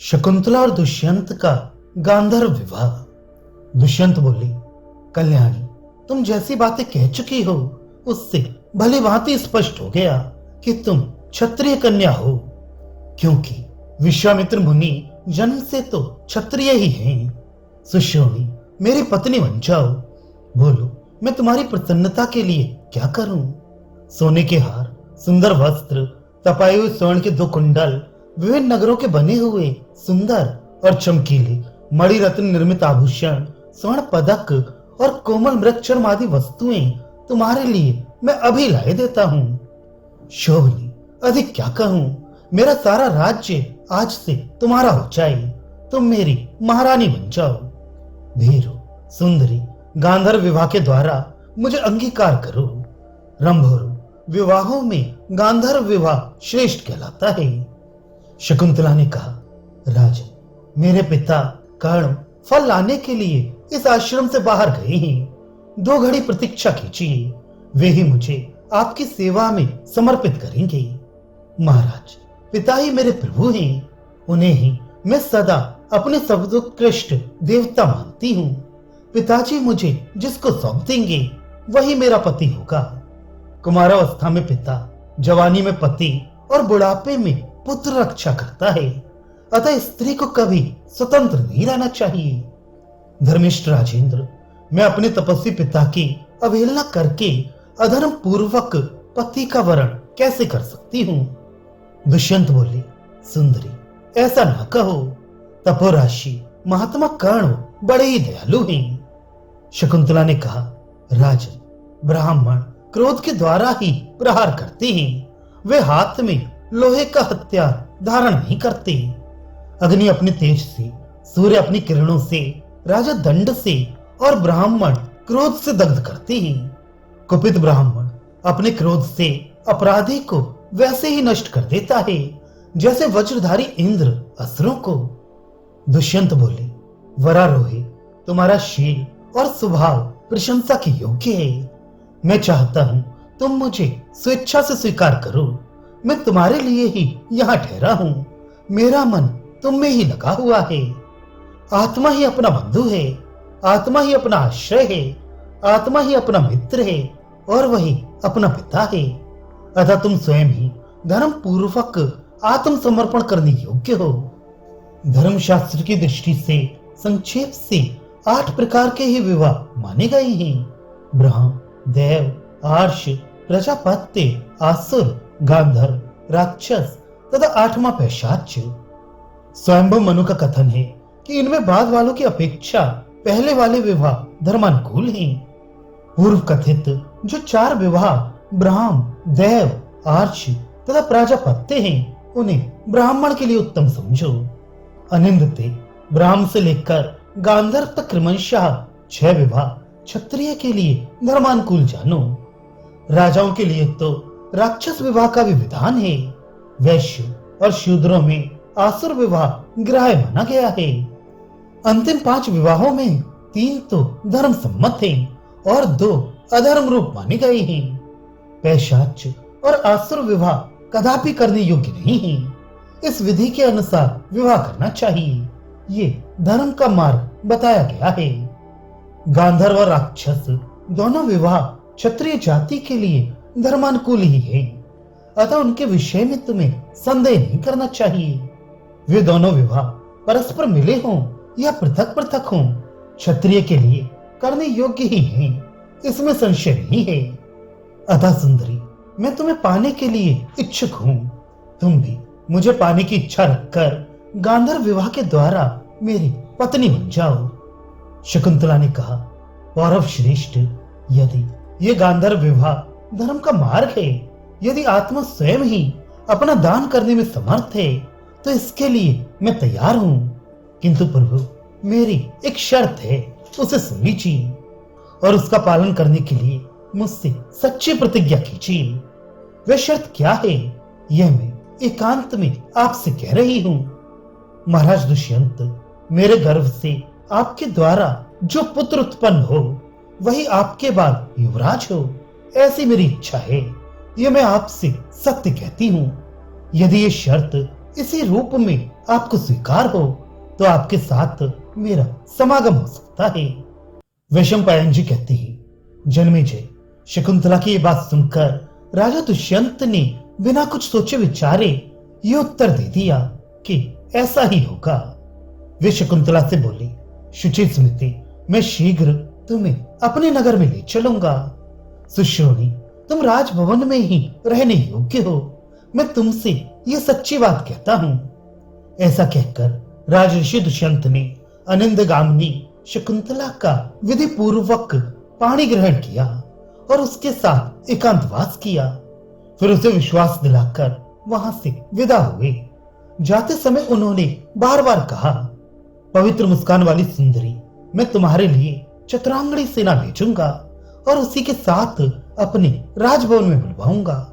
शकुंतला और दुष्यंत का गांधर्व विवाह। दुष्यंत बोले, कल्याणी, तुम जैसी बातें कह चुकी हो उससे भली भांति स्पष्ट हो गया कि तुम क्षत्रिय कन्या हो, क्योंकि विश्वामित्र मुनि जन्म से तो क्षत्रिय ही हैं। सुश्रोणी, मेरी पत्नी बन जाओ। बोलो, मैं तुम्हारी प्रसन्नता के लिए क्या करूं? सोने के हार, सुंदर वस्त्र, तपाए हुए स्वर्ण के 2 कुंडल, विभिन्न नगरों के बने हुए सुंदर और चमकीले मणिरत्न निर्मित आभूषण, स्वर्ण पदक और कोमल मृगचर्म आदि वस्तुएं तुम्हारे लिए मैं अभी लाए देता हूँ। शोभनी, अधिक क्या कहूँ, मेरा सारा राज्य आज से तुम्हारा हो जाए। तुम मेरी महारानी बन जाओ। भीरो, सुंदरी, गांधर्व विवाह के द्वारा मुझे अंगीकार करो। रंभोरो, विवाहों में गांधर्व विवाह श्रेष्ठ कहलाता है। शकुंतला ने कहा, राजन, मेरे पिता कर्ण फल लाने के लिए इस आश्रम से बाहर गए हैं। 2 घड़ी प्रतीक्षा कीजिए, वे ही मुझे आपकी सेवा में समर्पित करेंगे। महाराज, पिता ही मेरे प्रभु हैं, उन्हें ही मैं सदा अपने सर्वोत्कृष्ट देवता मानती हूँ। पिताजी मुझे जिसको सौंप देंगे वही मेरा पति होगा। कुमारावस्था में पिता, जवानी में पति और बुढ़ापे में पुत्र रक्षा करता है, अतः स्त्री को कभी स्वतंत्र नहीं रहना चाहिए। धर्मिष्ठ राजेंद्र, मैं अपने तपस्वी पिता की अवहेलना करके अधर्म पूर्वक पति का वरण कैसे कर सकती हूँ? दुष्यंत बोले, सुंदरी, ऐसा ना कहो। तपोराशि महात्मा कर्ण बड़े ही दयालु हैं। शकुंतला ने कहा, राजन, ब्राह्मण क्रोध के द्वारा ही प्रहार करते हैं, वे हाथ में लोहे का हथियार धारण नहीं करते। अग्नि अपने तेज से, सूर्य अपनी किरणों से, राजा दंड से और ब्राह्मण क्रोध से दग्ध करते हैं। कुपित ब्राह्मण अपने क्रोध से अपराधी को वैसे ही नष्ट कर देता है जैसे वज्रधारी इंद्र असुरों को। दुष्यंत बोले, वरारोहे, तुम्हारा शील और स्वभाव प्रशंसा के योग्य है। मैं चाहता हूं तुम मुझे स्वेच्छा से स्वीकार करो। मैं तुम्हारे लिए ही यहाँ ठहरा हूं। मेरा मन तुम में ही लगा हुआ है। आत्मा ही अपना बंधु है, आत्मा ही अपना आश्रय है, आत्मा ही अपना मित्र है और वही अपना पिता है। अतः तुम स्वयं ही धर्म पूर्वक आत्मसमर्पण करने योग्य हो। धर्मशास्त्र की दृष्टि से संक्षेप से 8 प्रकार के ही विवाह माने गए हैं। ब्रह्म, देव, आर्ष, प्रजापत्य, आसुर, गांधर्व, राक्षस तथा 8वां पैशाच। स्वयंभू मनु का कथन है कि इनमें बाद वालों की अपेक्षा पहले वाले विवाह धर्मानुकूल हैं। पूर्व कथित जो 4 विवाह ब्राह्म, देव, आर्ष तथा प्रजापत्य हैं, उन्हें ब्राह्मण के लिए उत्तम समझो। अनिंदते, ब्राह्म से लेकर गांधर्व तक क्रमशः 6 विवाह क्षत्रिय के लिए धर्मानुकूल जानो। राजाओं के लिए तो राक्षस विवाह का भी विधान है। वैश्य और शूद्रों में आसुर विवाह ग्राह्य माना गया है। अंतिम 5 विवाहों में 3 तो धर्म सम्मत हैं और 2 अधर्म रूप माने गए हैं। पैशाच और आसुर विवाह कदापि करने योग्य नहीं है। इस विधि के अनुसार विवाह करना चाहिए, ये धर्म का मार्ग बताया गया है। गांधर्व और राक्षस दोनों विवाह क्षत्रिय जाति के लिए धर्मानुकूल ही है, अतः उनके विषय में तुम्हें संदेह नहीं करना चाहिए। वे दोनों विवाह परस्पर मिले हों या पृथक पृथक हों, क्षत्रिय के लिए करने योग्य ही हैं, इसमें संशय नहीं है। अतः सुंदरी, मैं तुम्हें पाने के लिए इच्छुक हूँ। तुम भी मुझे पाने की इच्छा रखकर गांधर्व विवाह के द्वारा मेरी पत्नी बन जाओ। शकुंतला ने कहा, पौरव श्रेष्ठ, यदि ये गांधर्व विवाह धर्म का मार्ग है, यदि आत्मा स्वयं ही अपना दान करने में समर्थ है, तो इसके लिए मैं तैयार हूं। किंतु प्रभु, मेरी एक शर्त है, उसे सुन लीजिए और उसका पालन करने के लिए मुझसे सच्ची प्रतिज्ञा कीजिए। वह शर्त क्या है, यह मैं एकांत में आपसे कह रही हूं। महाराज दुष्यंत, मेरे गर्भ से आपके द्वारा जो पुत्र उत्पन्न हो वही आपके बाद युवराज हो, ऐसी मेरी इच्छा है। यह मैं आपसे सत्य कहती हूँ। यदि ये शर्त इसी रूप में आपको स्वीकार हो तो आपके साथ मेरा समागम हो सकता है। वैशंपायन जी कहते हैं, जन्मेजय, शकुंतला की ये बात सुनकर राजा दुष्यंत ने बिना कुछ सोचे विचारे ये उत्तर दे दिया कि ऐसा ही होगा। वे शकुंतला से बोली, शुचि स्मृति, मैं शीघ्र तुम्हें अपने नगर में ले चलूंगा। सुश्रोणी, तुम राजभवन में ही रहने योग्य हो। मैं तुमसे ये सच्ची बात कहता हूं। ऐसा कहकर राजर्षि दुष्यंत ने अनिंदगामिनी शकुंतला का विधि पूर्वक पाणी ग्रहण किया और उसके साथ एकांतवास किया। फिर उसे विश्वास दिलाकर वहां से विदा हुए। जाते समय उन्होंने बार बार कहा, पवित्र मुस्कान वाली सुंदरी, मैं तुम्हारे लिए चतुरांगणी सेना भेजूंगा और उसी के साथ अपने राजभवन में बुलवाऊंगा।